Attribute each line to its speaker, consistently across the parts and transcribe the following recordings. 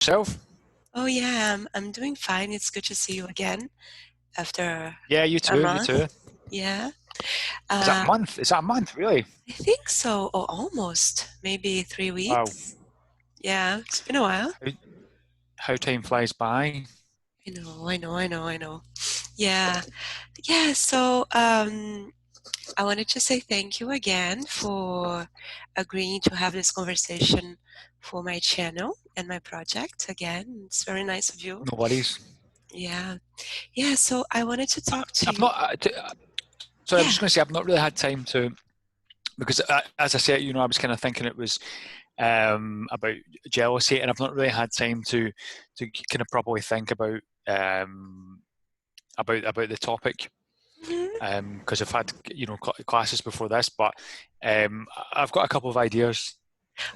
Speaker 1: Yourself?
Speaker 2: Oh yeah, I'm doing fine. It's good to see you again after
Speaker 1: Yeah, you
Speaker 2: a
Speaker 1: too. You too.
Speaker 2: month. Yeah.
Speaker 1: Is that a
Speaker 2: Uh,
Speaker 1: month? Is that a month? Really?
Speaker 2: I think so, or almost, maybe three
Speaker 1: Wow.
Speaker 2: weeks. Yeah, it's been a while.
Speaker 1: How, how time flies by.
Speaker 2: I know. Yeah. Yeah, so I wanted to say thank you again for agreeing to have this conversation for my channel and my project. Again, it's very nice of you.
Speaker 1: No worries.
Speaker 2: Yeah. Yeah, so I wanted to talk to
Speaker 1: I've
Speaker 2: you.
Speaker 1: not. Sorry, I was
Speaker 2: Yeah.
Speaker 1: just going to say I've not really had time to because, as I said, I was kind of thinking it was about jealousy, and I've not really had time to kind of properly think um, about the topic
Speaker 2: Mhm.
Speaker 1: because I've had classes before this, but I've got a couple of ideas.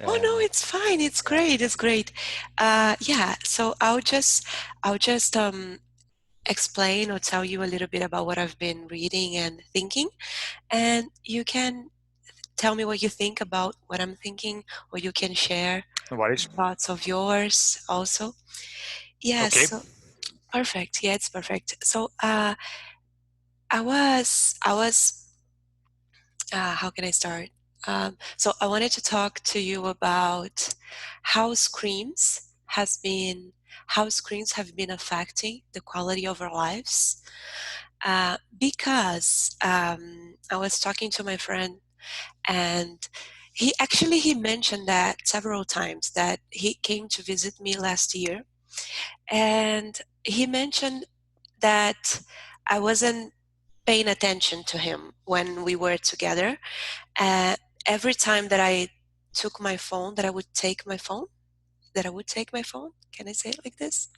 Speaker 2: Oh no,
Speaker 1: Um,
Speaker 2: it's fine. It's
Speaker 1: yeah.
Speaker 2: great. It's great. Yeah. So I'll just explain or tell you a little bit about what I've been reading and thinking, and you can tell me what you think about what I'm thinking, or you can share
Speaker 1: No worries.
Speaker 2: thoughts of yours also. Yes.
Speaker 1: Okay.
Speaker 2: So perfect. Yeah, it's perfect. So I was how can I start? So I wanted to talk to you about how screens has been how screens have been affecting the quality of our lives. Because I was talking to my friend, and he mentioned that several times that he came to visit me last year, and he mentioned that I wasn't paying attention to him when we were together. uh, every time that I took my phone, that I would take my phone. Can I say it like this?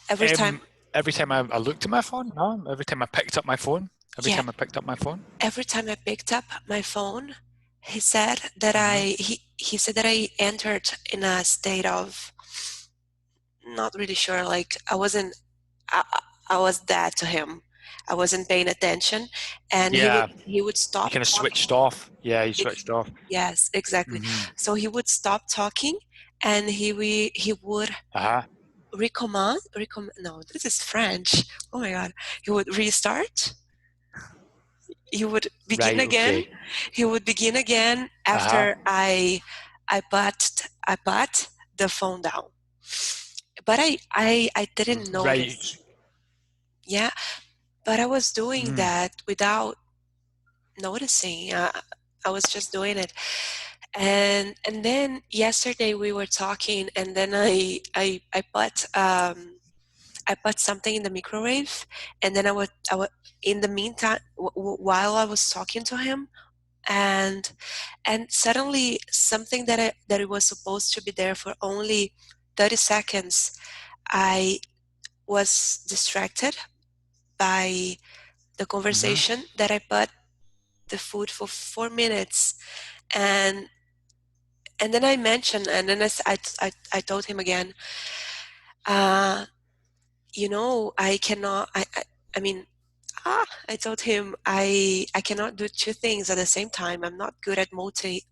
Speaker 2: Every time,
Speaker 1: Um, every time I looked at my phone, no. Every time I picked up my phone, every
Speaker 2: yeah,
Speaker 1: time I picked up my phone.
Speaker 2: every time I picked up my phone, he said that
Speaker 1: Hmm.
Speaker 2: he said that I entered in a state of not really sure. Like I was that to him. I wasn't paying attention, and
Speaker 1: Yeah,
Speaker 2: he would
Speaker 1: you
Speaker 2: stop
Speaker 1: kind of
Speaker 2: talking.
Speaker 1: switched off. Yeah, you
Speaker 2: Ex-
Speaker 1: switched off.
Speaker 2: yes, exactly.
Speaker 1: Hmm.
Speaker 2: So he would stop talking, and he would
Speaker 1: Uh-huh.
Speaker 2: recommend, no, this is French. Oh my God. He would restart. He would begin
Speaker 1: Right.
Speaker 2: again.
Speaker 1: Okay.
Speaker 2: He would begin again
Speaker 1: Uh-huh.
Speaker 2: after I put the phone down. But I didn't
Speaker 1: Right.
Speaker 2: notice. Yeah, but I was doing
Speaker 1: Mm.
Speaker 2: that without noticing. I was just doing it. And then yesterday we were talking, and then I put something in the microwave, and then I would in the meantime, while I was talking to him, and suddenly something that it was supposed to be there for only 30 seconds, I was distracted by the
Speaker 1: Hmm.
Speaker 2: conversation that I put the food for 4 minutes, and then I mentioned, and then I told him again, uh, I cannot. I mean, I told him I cannot do two things at the same time. I'm not good at multitasking,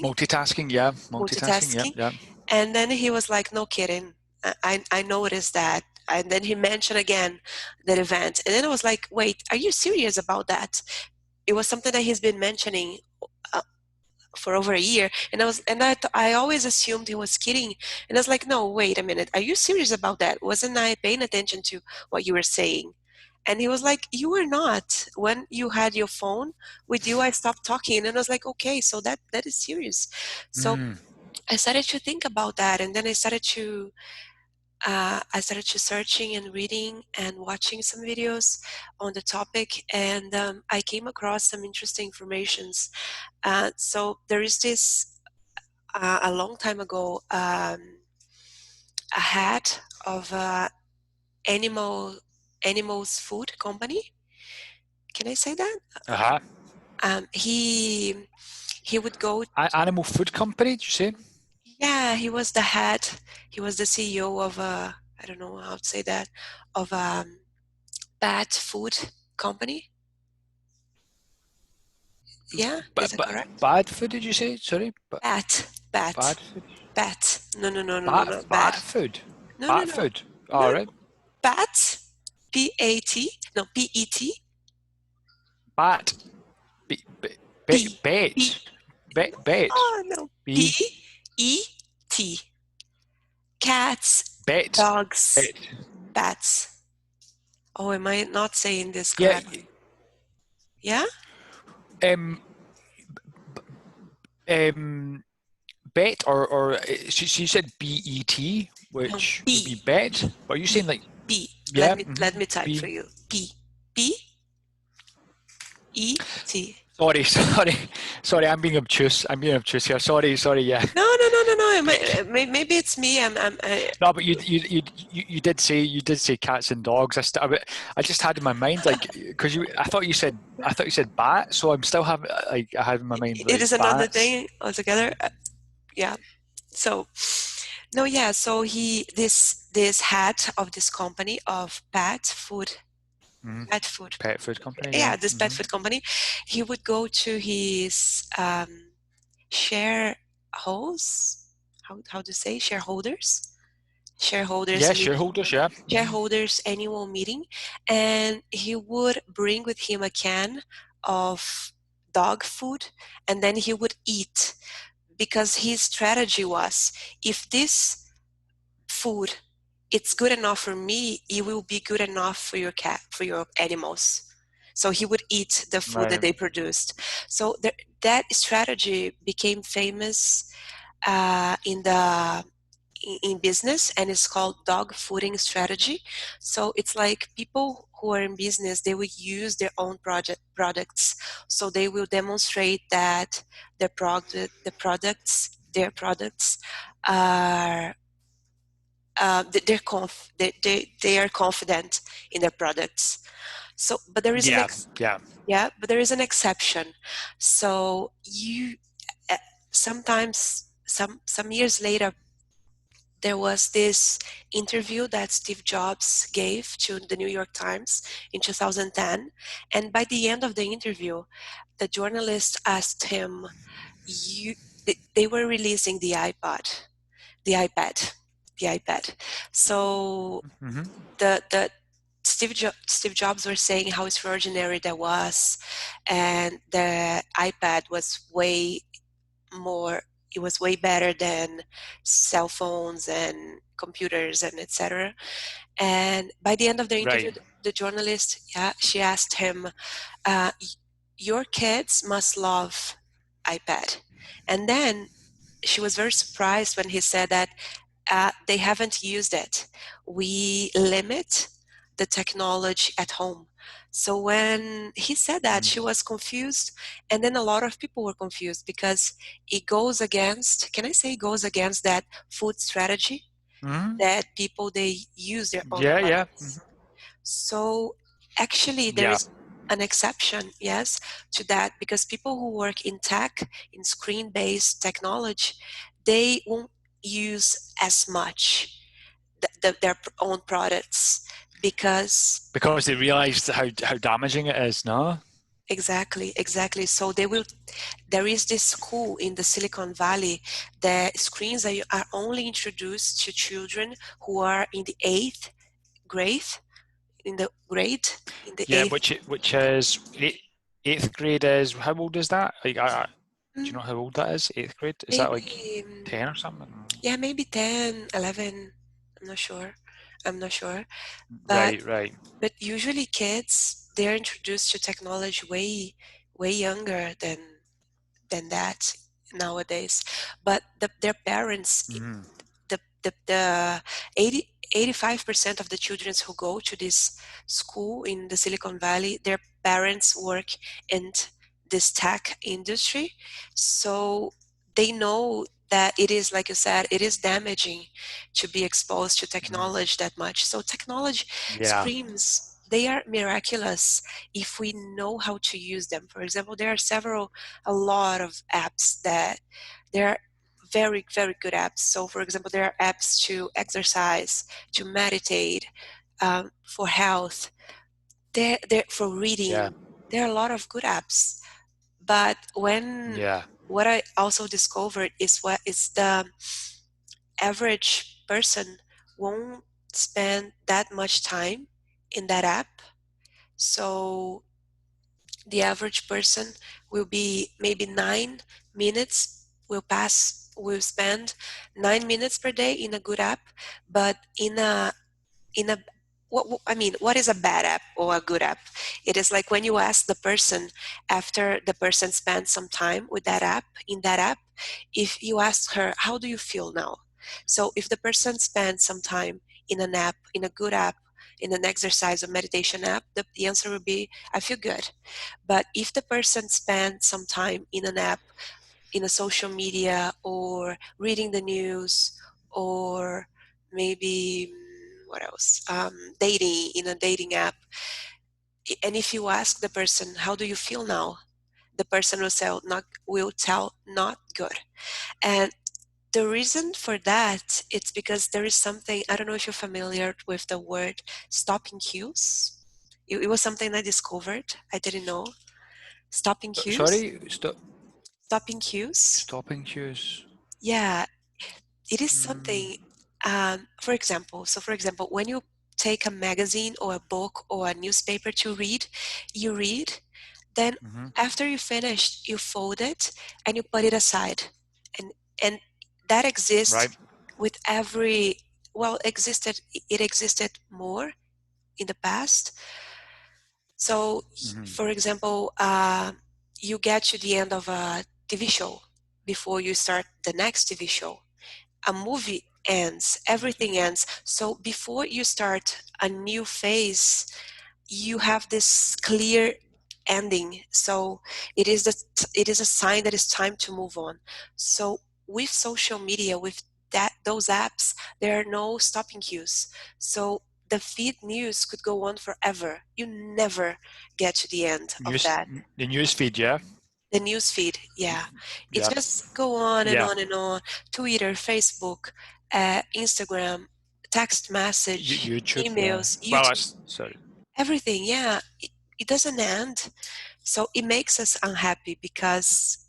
Speaker 1: Multitasking. Yeah. Multitasking. Yeah.
Speaker 2: multitasking.
Speaker 1: Yeah.
Speaker 2: And then he was like, "No kidding. I noticed that." And then he mentioned again that event, and then I was like, "Wait, are you serious about that?" It was something that he's been mentioning uh, for over a year, and I always assumed he was kidding, and I was like, no, wait a minute, are you serious about that? Wasn't I paying attention to what you were saying? And he was like, you were not. When you had your phone with you, I stopped talking, and I was like, okay, so that is serious. So
Speaker 1: Mm.
Speaker 2: I started to think about that, and then I started to searching and reading and watching some videos on the topic, and I came across some interesting informations. So there is this a long time ago, a head of animal animals food company. Can I say that?
Speaker 1: Uh-huh.
Speaker 2: He would go.
Speaker 1: Animal food company, did you say?
Speaker 2: Yeah, he was the head. He was the CEO of a, I don't know how to say that, of a pet food company. Yeah, is
Speaker 1: But
Speaker 2: that correct?
Speaker 1: bad food, did you say? Sorry. But
Speaker 2: Pet. Bat.
Speaker 1: Bad food?
Speaker 2: Bat. No, no, no, no, no,
Speaker 1: Bat,
Speaker 2: not bad.
Speaker 1: bat food?
Speaker 2: No, no,
Speaker 1: Bat
Speaker 2: no.
Speaker 1: food?
Speaker 2: No,
Speaker 1: All right.
Speaker 2: Bat. P-A-T. No, P-E-T.
Speaker 1: Bat. Be, be,
Speaker 2: B. B.
Speaker 1: bet. Bet.
Speaker 2: Oh, no.
Speaker 1: Be.
Speaker 2: P-E-T. Cats,
Speaker 1: Bet.
Speaker 2: dogs,
Speaker 1: Bet.
Speaker 2: bats. Oh, am I not saying this
Speaker 1: Yeah.
Speaker 2: correctly? Yeah?
Speaker 1: Um. Bet or she said bet,
Speaker 2: No,
Speaker 1: which would be
Speaker 2: B.
Speaker 1: bet. But are you saying
Speaker 2: B.
Speaker 1: like
Speaker 2: B.
Speaker 1: yeah?
Speaker 2: Let me type for
Speaker 1: B.
Speaker 2: you. P. P. E. T.
Speaker 1: Sorry. I'm being obtuse. Here. Sorry. Yeah.
Speaker 2: No, no, no, no, no. Maybe it's me.
Speaker 1: No, but you did say cats and dogs. I just had in my mind like because I thought you said bat, so I'm still having like I had in my mind
Speaker 2: it
Speaker 1: like
Speaker 2: is another
Speaker 1: bats.
Speaker 2: thing altogether. Yeah. So, no, yeah. So this head of this company of
Speaker 1: Mm-hmm.
Speaker 2: pet food.
Speaker 1: Pet food company, yeah.
Speaker 2: Yeah, this pet food company. He would go to his shareholders. How to say shareholders?
Speaker 1: Yeah,
Speaker 2: Shareholders meeting.
Speaker 1: shareholders, yeah.
Speaker 2: Shareholders annual meeting, and he would bring with him a can of dog food, and then he would eat, because his strategy was, if this food it's good enough for me, it will be good enough for your cat, for your animals. So he would eat the food that
Speaker 1: Right.
Speaker 2: they produced. So that strategy became famous in the in business, and it's called dog fooding strategy. So it's like people who are in business, they will use their own products. So they will demonstrate that their products are they are confident in their products. So, but there is
Speaker 1: Yeah, yeah.
Speaker 2: but there is an exception. So you sometimes some years later, there was this interview that Steve Jobs gave to the New York Times in 2010, and by the end of the interview, the journalist asked him, "You." They were releasing the iPad, the iPad. So
Speaker 1: Mm-hmm.
Speaker 2: the Steve Jobs were saying how extraordinary that was, and the iPad was way more. It was way better than cell phones and computers and etc. And by the end of the interview,
Speaker 1: Right.
Speaker 2: the journalist, she asked him, "Your kids must love iPad," and then she was very surprised when he said that they haven't used it. We limit the technology at home. So when he said that, she was confused, and then a lot of people were confused because it goes against, can I say, goes against that food strategy
Speaker 1: Mm-hmm.
Speaker 2: that people, they use their own
Speaker 1: Yeah.
Speaker 2: products. So actually, there
Speaker 1: Yeah.
Speaker 2: is an exception, yes, to that, because people who work in tech, in screen-based technology, they won't use as much their own products because
Speaker 1: Because they realised how damaging it is, no?
Speaker 2: exactly. So there is this school in the Silicon Valley that screens are only introduced to children who are in the grade in the grade in the
Speaker 1: Yeah,
Speaker 2: eighth.
Speaker 1: which is eighth grade is how old is that? Like, do you
Speaker 2: mm,
Speaker 1: know how old that is? Eighth grade? Is that like
Speaker 2: maybe
Speaker 1: 10 or something?
Speaker 2: yeah, maybe 10, 11. I'm not sure. But
Speaker 1: Right.
Speaker 2: usually kids, they're introduced to technology way younger than that nowadays. But their parents,
Speaker 1: Mm-hmm.
Speaker 2: the 85% of the children who go to this school in the Silicon Valley, their parents work in this tech industry. So they know that it is, like you said, it is damaging to be exposed to technology that much. So technology
Speaker 1: Yeah.
Speaker 2: screens, they are miraculous if we know how to use them. For example, there are a lot of apps that they're very good apps. So for example, there are apps to exercise, to meditate, for health, there for
Speaker 1: Yeah.
Speaker 2: reading. There are a lot of good apps. But when
Speaker 1: Yeah.
Speaker 2: what I also discovered is what is the average person won't spend that much time in that app. So the average person will be maybe 9 minutes, will spend 9 minutes per day in a good app, but in a I mean, what is a bad app or a good app? It is like when you ask the person, after the person spends some time with that app, in that app, if you ask her, how do you feel now? So if the person spends some time in an app, in a good app, in an exercise or meditation app, the answer will be, I feel good. But if the person spends some time in an app, in a social media, or reading the news, or maybe what else, dating, in a dating app, and if you ask the person, how do you feel now, the person will tell not good. And the reason for that, it's because there is something, I don't know if you're familiar with the word stopping cues. It was something I discovered, I didn't know. Stopping cues.
Speaker 1: Sorry,
Speaker 2: Stopping cues.
Speaker 1: stopping cues.
Speaker 2: Yeah, it is
Speaker 1: Mm,
Speaker 2: something, for example, when you take a magazine or a book or a newspaper to read, you read, then
Speaker 1: mm-hmm.
Speaker 2: after you finish, you fold it and you put it aside. And that
Speaker 1: Right.
Speaker 2: exists with every, well, it existed more in the past. So,
Speaker 1: Mm-hmm.
Speaker 2: for example, you get to the end of a TV show before you start the next TV show. A movie ends, everything ends. So before you start a new phase, you have this clear ending. So it is a sign that it's time to move on. So with social media, with those apps, there are no stopping cues. So the feed news could go on forever. You never get to the end of
Speaker 1: News,
Speaker 2: that.
Speaker 1: the news feed, yeah,
Speaker 2: The news feed, yeah. It
Speaker 1: yeah,
Speaker 2: just go on and
Speaker 1: yeah.
Speaker 2: on and on. Twitter, Facebook, Instagram, text message,
Speaker 1: YouTube, yeah.
Speaker 2: emails,
Speaker 1: Well,
Speaker 2: YouTube,
Speaker 1: that's sorry.
Speaker 2: everything, yeah. It doesn't end. So it makes us unhappy because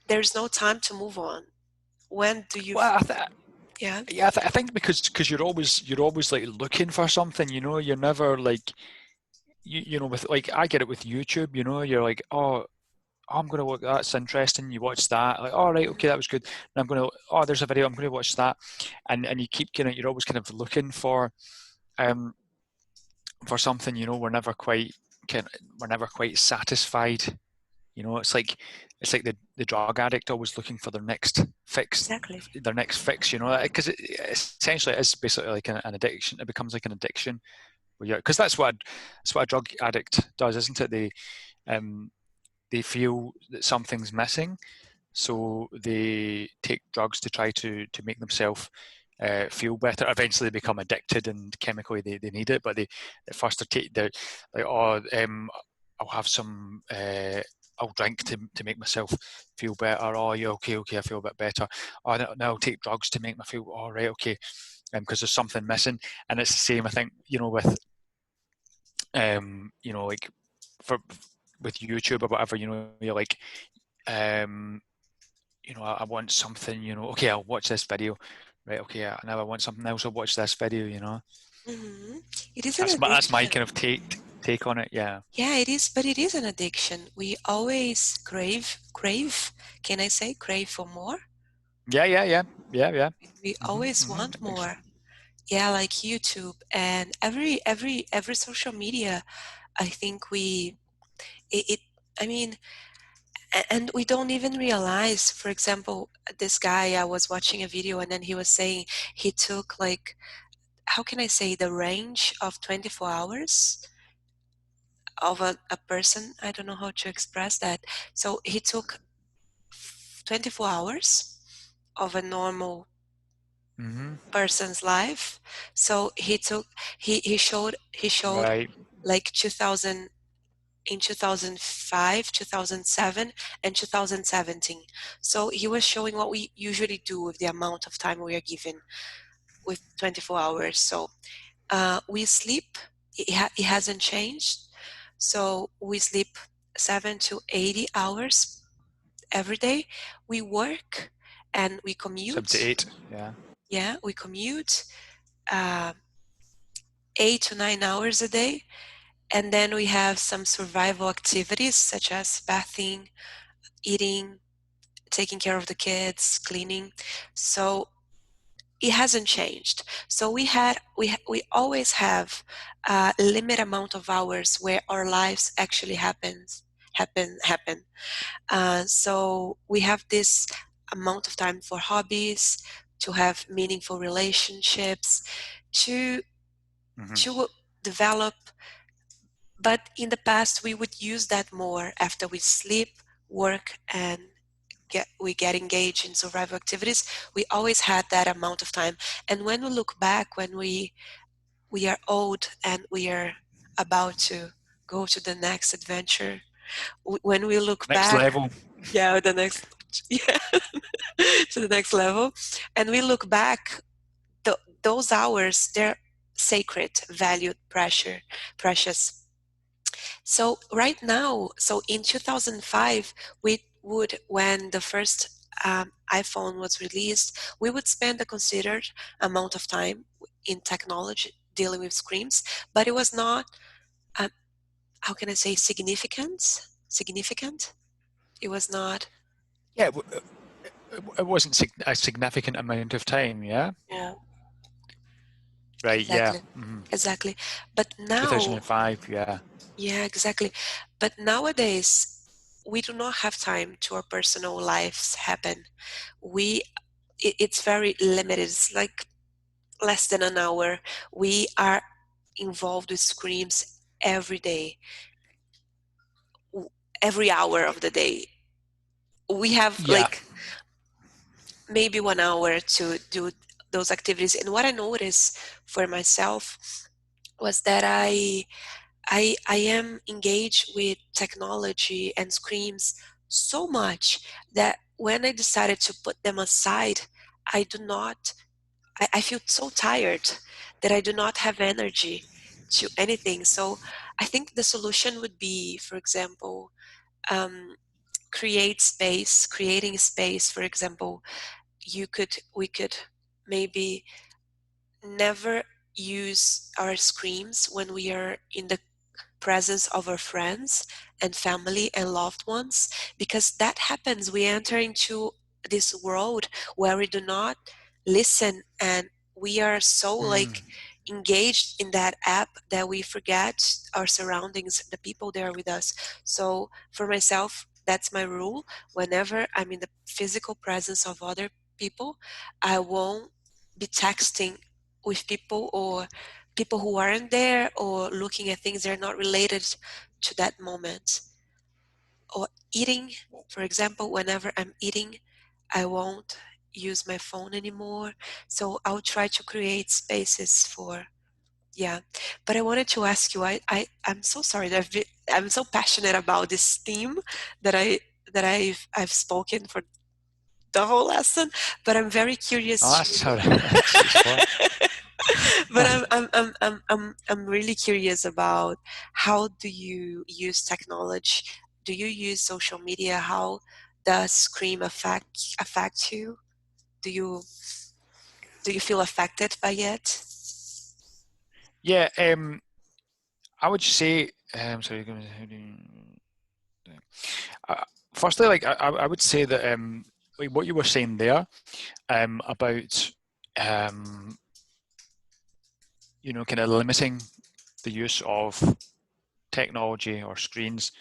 Speaker 2: there's no time to move on. When do you,
Speaker 1: Well,
Speaker 2: yeah,
Speaker 1: yeah, I think because you're always like looking for something, you're never like with like I get it with YouTube, you're like, oh, I'm gonna look, that's interesting. You watch that, like, all right, okay, that was good. And I'm gonna, oh, there's a video, I'm gonna watch that, and you keep you're always kind of looking um for something. We're never quite satisfied. It's like the drug addict always looking for
Speaker 2: exactly.
Speaker 1: their next fix. Because essentially it is basically like an addiction. It becomes like an addiction. Because that's what a drug addict does, isn't it? They feel that something's missing, so they take drugs to try to make themselves feel better. Eventually, they become addicted, and chemically they need it. But they at first they're like, oh, I'll have some. I'll drink to make myself feel better. Oh, yeah, okay, okay, I feel a bit better. Oh, now I'll take drugs to make me feel all right, okay, because there's something missing. And it's the same, I think, with like for with YouTube or whatever, you're like, um, I want something, okay, I'll watch this video, right? Okay, now I want something else. I'll watch this video.
Speaker 2: Hmm. It is an
Speaker 1: That's my
Speaker 2: addiction.
Speaker 1: kind of take on it. Yeah,
Speaker 2: Yeah, it is, but it is an addiction. We always crave, can I say crave for more?
Speaker 1: yeah, yeah, yeah, yeah, yeah.
Speaker 2: We
Speaker 1: Mhm,
Speaker 2: always
Speaker 1: mhm.
Speaker 2: want more. Yeah, like YouTube and every social media. I think it I mean, and we don't even realize, for example, this guy, I was watching a video and then he was saying he took, like, how can I say, the range of 24 hours of a person. I don't know how to express that. So he took 24 hours of a normal
Speaker 1: Mhm.
Speaker 2: person's life. So he showed
Speaker 1: Right.
Speaker 2: like 2000, in 2005, 2007, and 2017. So he was showing what we usually do with the amount of time we are given with 24 hours. So we sleep, it hasn't changed. So we sleep 7 to 80 hours every day. We work and we
Speaker 1: 7 to
Speaker 2: commute.
Speaker 1: 8, yeah.
Speaker 2: Yeah, we commute 8 to 9 hours a day. And then we have some survival activities such as bathing, eating, taking care of the kids, cleaning. So it hasn't changed. So we always have a limit amount of hours where our lives actually happen. So we have this amount of time for hobbies, to have meaningful relationships, to
Speaker 1: Mm-hmm.
Speaker 2: to develop. But in the past, we would use that more after we sleep, work, and we get engaged in survival activities. We always had that amount of time. And when we look back, when we are old and we are about to go to the next adventure, when we look
Speaker 1: Next
Speaker 2: back,
Speaker 1: level.
Speaker 2: yeah, the next, yeah, to the next level, and we look back, those hours, they're sacred, valued, precious. So right now, so in 2005, when the first iPhone was released, we would spend a considered amount of time in technology dealing with screens, but it was not, um, how can I say, significant. It was not.
Speaker 1: Yeah, it wasn't a significant amount of time, yeah?
Speaker 2: Yeah,
Speaker 1: Right, yeah.
Speaker 2: exactly,
Speaker 1: Mm-hmm.
Speaker 2: exactly. But now,
Speaker 1: 2005, yeah.
Speaker 2: yeah, exactly. But nowadays, we do not have time to our personal lives happen. We it's very limited. It's like less than an hour. We are involved with screens every day, every hour of the day. We have
Speaker 1: Yeah.
Speaker 2: like maybe 1 hour to do those activities. And what I noticed for myself was that I am engaged with technology and screens so much that when I decided to put them aside, I do not I feel so tired that I do not have energy to anything. So I think the solution would be, for example, um, creating space. For example, we could maybe never use our screens when we are in the presence of our friends and family and loved ones, because that happens. We enter into this world where we do not listen, and we are so
Speaker 1: Mm.
Speaker 2: like engaged in that app that we forget our surroundings, the people there with us. So for myself, that's my rule. Whenever I'm in the physical presence of other people, I won't be texting with people, or people who aren't there, or looking at things that are not related to that moment. Or eating, for example, whenever I'm eating, I won't use my phone anymore. So I'll try to create spaces for, yeah. But I wanted to ask you, I'm so sorry that I'm so passionate about this theme that I've spoken for the whole lesson, but I'm very
Speaker 1: Oh,
Speaker 2: curious.
Speaker 1: that's all right. It's fun.
Speaker 2: But I'm really curious about, how do you use technology? Do you use social media? How does Scream affect you? Do you do you feel affected by it?
Speaker 1: Yeah, I would say, sorry, uh, firstly, like I would say that like what you were saying there about um, kind of limiting the use of technology or screens.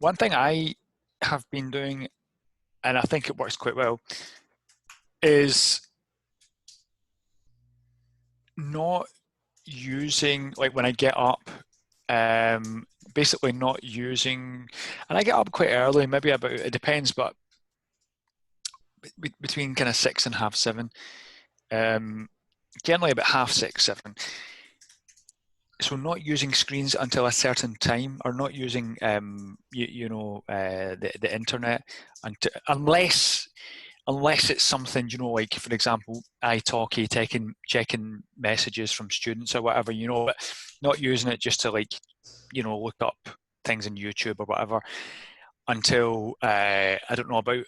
Speaker 1: One thing I have been doing, and I think it works quite well, is not using, like when I get up, basically not using, and I get up quite early, maybe about, it depends, but between kind of 6 and half 7, generally about half 6, 7. So not using screens until a certain time, or not using the internet, unless it's something, like, for example, Italki, checking messages from students or whatever, but not using it just to, like, look up things on YouTube or whatever. until I don't know, about,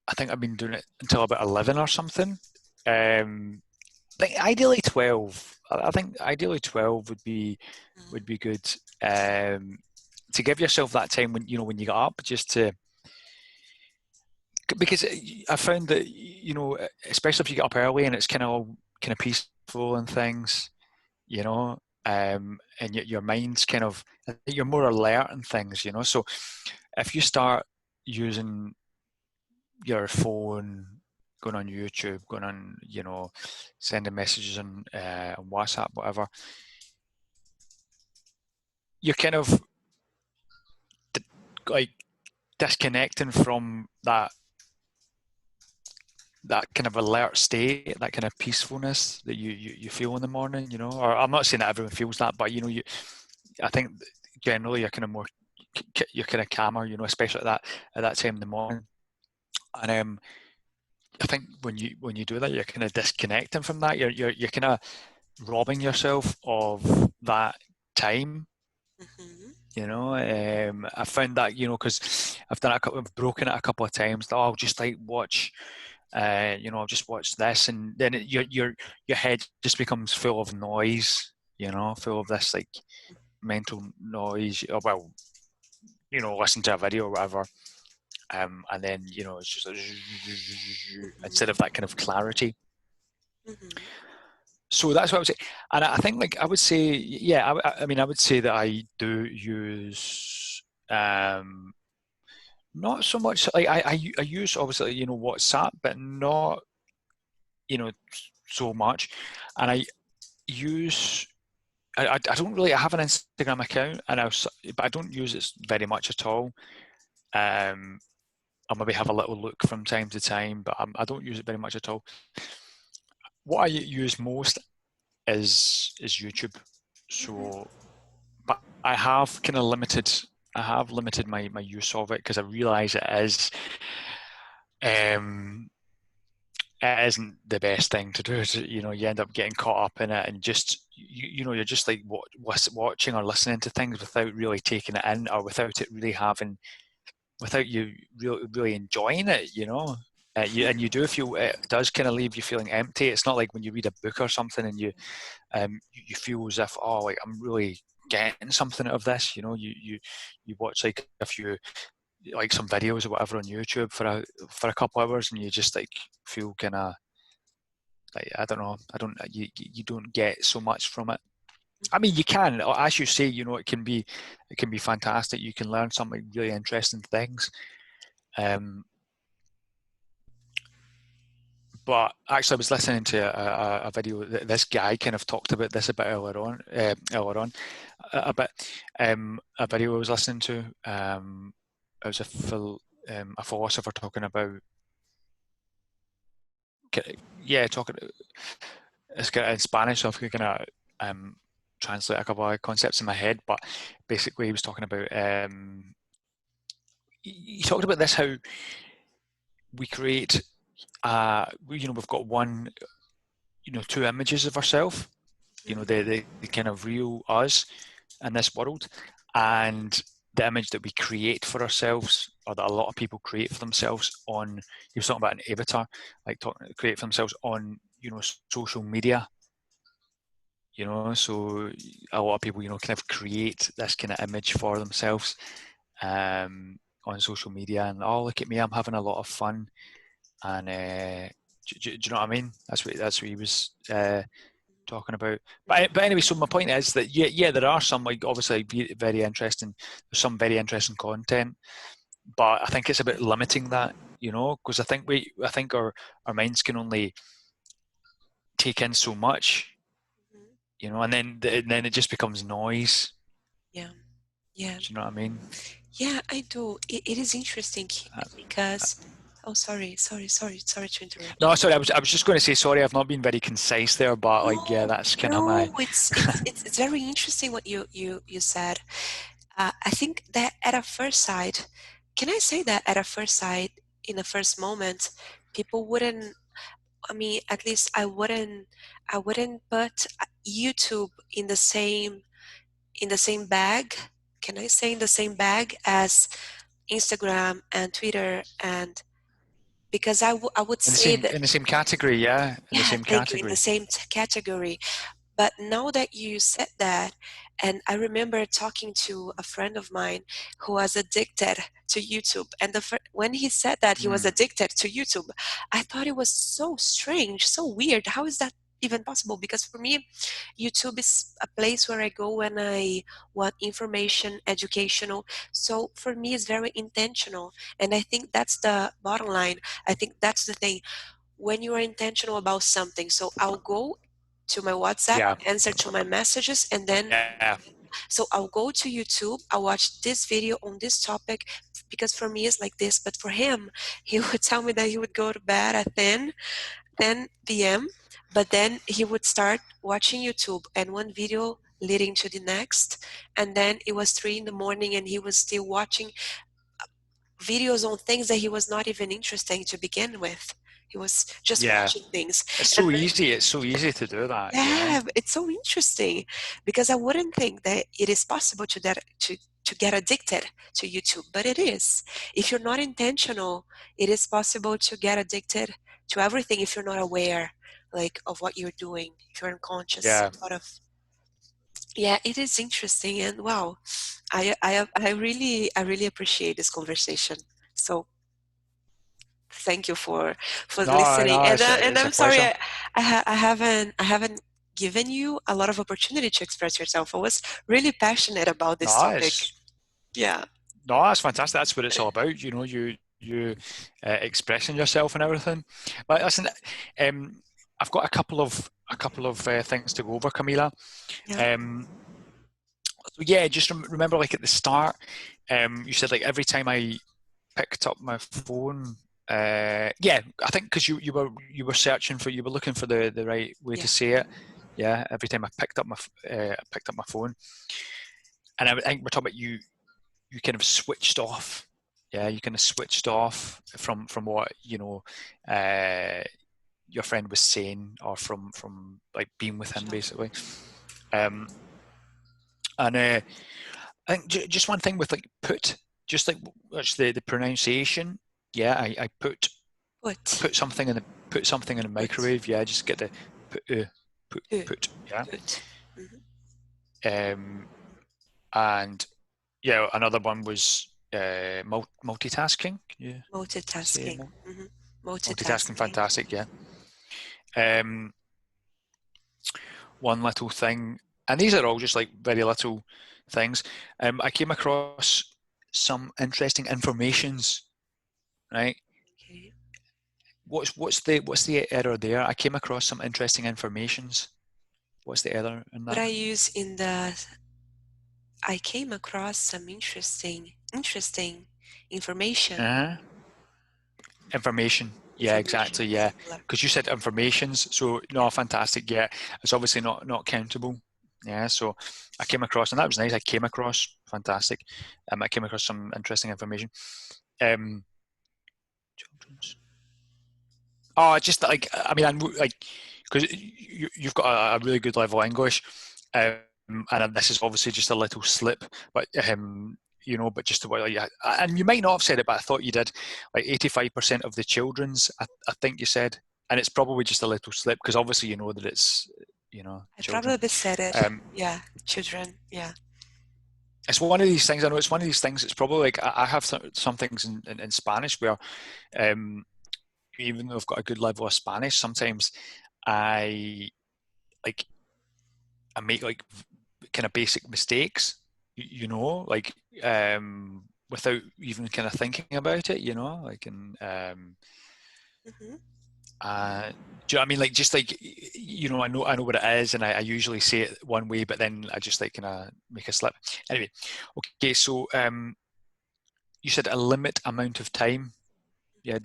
Speaker 1: I think I've been doing it until about 11 or something. I think ideally 12. I think ideally 12 would be good, to give yourself that time when when you get up, just to, because I found that especially if you get up early and it's kind of peaceful and things, and your mind's kind of, you're more alert and things. So if you start using your phone, going on YouTube, going on, sending messages on WhatsApp, whatever, you're kind of like disconnecting from that kind of alert state, that kind of peacefulness that you feel in the morning, Or I'm not saying that everyone feels that, but I think generally you're kind of more, you're kind of calmer, especially at that time in the morning. And I think when you do that, you're kind of disconnecting from that. You're kind of robbing yourself of that time. I found that, because I've broken it a couple of times. That I'll just like watch, I'll just watch this, and then your head just becomes full of noise, full of this like mental noise. Or, well, listen to a video or whatever, and then it's just like, instead of that kind of clarity. So that's what I would say. And I think, like, I would say, yeah, I mean, I would say that I do use, not so much, like, I use, obviously, WhatsApp, but not, so much. And I use, I don't really, I have an Instagram account, but I don't use it very much at all. I maybe have a little look from time to time, but I don't use it very much at all. What I use most is YouTube. So, but I have kind of limited my use of it, because I realise it isn't the best thing to do. You end up getting caught up in it, and just you're just like watching or listening to things without really taking it in, or without you really enjoying it. And you do feel, it does kind of leave you feeling empty. It's not like when you read a book or something and you feel as if, oh, like, I'm really getting something out of this. You watch like a few, like some videos or whatever on YouTube for a couple hours, and you just like feel kind of like, I don't know, you don't get so much from it. I mean, you can, as you say, it can be fantastic. You can learn some like really interesting things. But actually, I was listening to a video. This guy kind of talked about this a bit earlier on. A video I was listening to. It was a philosopher talking about, talking. It's kind of in Spanish, so I'm gonna translate a couple of concepts in my head. But basically, he was talking about. He talked about this, how we create. We've got one, two images of ourselves, the kind of real us in this world, and the image that we create for ourselves, or that a lot of people create for themselves on, he was talking about an avatar, like create for themselves on, social media. So a lot of people, kind of create this kind of image for themselves on social media, and, oh, look at me, I'm having a lot of fun. And do you know what I mean? That's what he was talking about. But anyway, so my point is that there are some, like, obviously very interesting. There's some very interesting content, but I think it's about limiting that, because I think our minds can only take in so much, and then it just becomes noise.
Speaker 2: Yeah.
Speaker 1: Do you know what I mean?
Speaker 2: Yeah, I do. It is interesting because. Oh, sorry to interrupt
Speaker 1: No,
Speaker 2: you.
Speaker 1: sorry, I was just going to say, sorry, I've not been very concise there, but, like, yeah,
Speaker 2: No,
Speaker 1: that's kind of my.
Speaker 2: no, it's very interesting what you said. I think that at a first sight, can I say that at a first sight, in the first moment, people wouldn't. I mean, at least I wouldn't put YouTube in the same bag. Can I say in the same bag as Instagram and Twitter, and because I would say that,
Speaker 1: in the same category, yeah, in the
Speaker 2: yeah,
Speaker 1: same
Speaker 2: thank you, in the
Speaker 1: category.
Speaker 2: same category. But now that you said that, and I remember talking to a friend of mine who was addicted to YouTube, and when he said that he was
Speaker 1: Mm,
Speaker 2: addicted to YouTube, I thought it was so strange, so weird. How is that even possible? Because for me, YouTube is a place where I go when I want information, educational. So for me, it's very intentional. And I think that's the bottom line. I think that's the thing. When you are intentional about something, so I'll go to my WhatsApp,
Speaker 1: yeah,
Speaker 2: answer to my messages, and then
Speaker 1: yeah,
Speaker 2: so I'll go to YouTube, I'll watch this video on this topic, because for me it's like this, but for him, he would tell me that he would go to bed at 10 p.m., but then he would start watching YouTube, and one video leading to the next, and then it was 3 in the morning and he was still watching videos on things that he was not even interested in to begin with. He was just
Speaker 1: yeah.
Speaker 2: watching things.
Speaker 1: It's
Speaker 2: And
Speaker 1: so easy. It's so easy to do that, you know.
Speaker 2: yeah, it's so interesting, because I wouldn't think that it is possible to get addicted to YouTube, but it is. If you're not intentional, it is possible to get addicted to everything if you're not aware, like, of what you're doing, if you're unconscious,
Speaker 1: Yeah.
Speaker 2: sort of. Yeah, it is interesting, and wow, I really appreciate this conversation. So thank you for
Speaker 1: No,
Speaker 2: listening,
Speaker 1: no,
Speaker 2: and
Speaker 1: it's a
Speaker 2: I'm sorry,
Speaker 1: pleasure.
Speaker 2: I haven't given you a lot of opportunity to express yourself. I was really passionate about this
Speaker 1: No,
Speaker 2: topic.
Speaker 1: it's
Speaker 2: Yeah,
Speaker 1: no, that's fantastic. That's what it's all about. You know, you expressing yourself and everything. But listen, um, I've got a couple of things to go over, Camila.
Speaker 2: yeah,
Speaker 1: Um, so yeah, just remember, like at the start, you said like every time I picked up my phone. Yeah, I think because you were searching for, you were looking for the right way to
Speaker 2: yeah.
Speaker 1: say it. Yeah, every time I picked up my phone, and I think we're talking about you kind of switched off. Yeah, you kind of switched off from what uh, your friend was saying, or from like being with him
Speaker 2: Sure.
Speaker 1: basically. Um, and I think just one thing with like put, just like what's the pronunciation. Yeah, I
Speaker 2: Put,
Speaker 1: put something in the
Speaker 2: put,
Speaker 1: microwave. Yeah, just get the
Speaker 2: uh,
Speaker 1: put. Yeah,
Speaker 2: put. Hmm.
Speaker 1: um, and yeah, another one was multitasking. Can you say
Speaker 2: Multitasking. Hmm.
Speaker 1: multitasking?
Speaker 2: Multitasking.
Speaker 1: Fantastic. Yeah. Um, one little thing, and these are all just like very little things. I came across some interesting informations. Right.
Speaker 2: Okay.
Speaker 1: What's the error there? I came across some interesting informations. What's the error in
Speaker 2: What
Speaker 1: that?
Speaker 2: I use in the I came across some interesting information.
Speaker 1: Uh-huh. Information. Yeah,
Speaker 2: Information,
Speaker 1: exactly. Yeah,
Speaker 2: singular.
Speaker 1: because you said informations, so no, fantastic. Yeah, it's obviously not countable. Yeah, so I came across, and that was nice. I came across fantastic. I came across some interesting information. Um, children's. Oh, just like I mean, I'm like because you've got a really good level of English, and this is obviously just a little slip, but but just about like, and you might not have said it, but I thought you did. Like 85% of the children's, I think you said, and it's probably just a little slip because obviously you know that it's
Speaker 2: I
Speaker 1: children.
Speaker 2: probably said it.
Speaker 1: Um,
Speaker 2: Yeah, children. Yeah.
Speaker 1: it's one of these things. I know it's one of these things. It's probably like I have some things in Spanish where, um, even though I've got a good level of Spanish, sometimes I like I make like kind of basic mistakes, like without even kind of thinking about it, like and
Speaker 2: Hmm.
Speaker 1: do you know what I mean? Like just like I know what it is, and I usually say it one way, but then I just like kind of make a slip. Anyway, okay, so you said a limit amount of time. Yeah,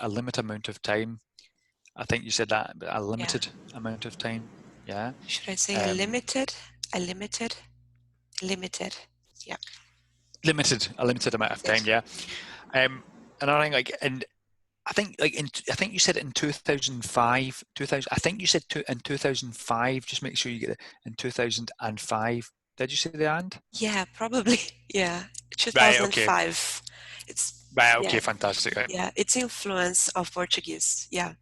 Speaker 1: a limit amount of time. I think you said that, but a
Speaker 2: Yeah.
Speaker 1: limited amount of time. Yeah.
Speaker 2: Should I say a
Speaker 1: Um,
Speaker 2: limited? A limited? Limited. Yeah.
Speaker 1: a limited amount of time.
Speaker 2: Limited.
Speaker 1: Yeah. And I think like, and I think you said it in 2005, 2000. I think you said in 2005. Just make sure you get it in 2005. Did you say the and?
Speaker 2: Yeah, probably. Yeah.
Speaker 1: Right. Okay.
Speaker 2: 2005. It's,
Speaker 1: Right.
Speaker 2: yeah,
Speaker 1: Okay. Fantastic. Right.
Speaker 2: yeah, it's influence of Portuguese. Yeah.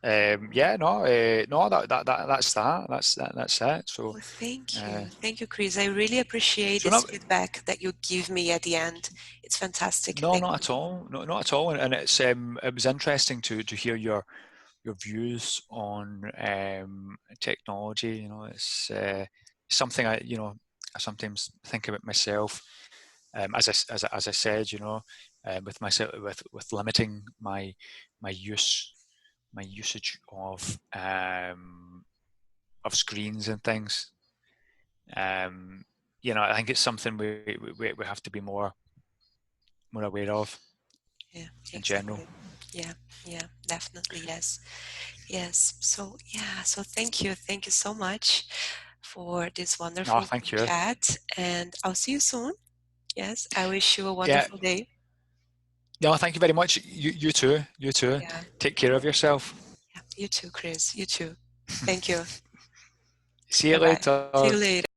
Speaker 1: Yeah. No. No. That's it. So.
Speaker 2: Oh, thank
Speaker 1: Uh,
Speaker 2: you. Thank you, Chris. I really appreciate
Speaker 1: so
Speaker 2: this
Speaker 1: no.
Speaker 2: feedback that you give me at the end. It's fantastic.
Speaker 1: No.
Speaker 2: Thank
Speaker 1: Not
Speaker 2: you.
Speaker 1: at all. No. Not at all. And it's it was interesting to hear your views on technology. You know, it's something I sometimes think about myself. As I said, with myself with limiting my use my usage of screens and things. Um, I think it's something we have to be more aware of
Speaker 2: Yeah,
Speaker 1: in general.
Speaker 2: exactly. Yeah, yeah, definitely. Yes. Yes. So, yeah. So, thank you. Thank you so much for this
Speaker 1: No,
Speaker 2: wonderful
Speaker 1: thank you.
Speaker 2: chat. And I'll see you soon. Yes. I wish you a
Speaker 1: Yeah,
Speaker 2: wonderful day.
Speaker 1: no, thank you very much. You too. You too.
Speaker 2: Yeah.
Speaker 1: Take care of yourself.
Speaker 2: Yeah. You too, Chris. You too. Thank you.
Speaker 1: See you
Speaker 2: Bye bye. See you
Speaker 1: later.
Speaker 2: later.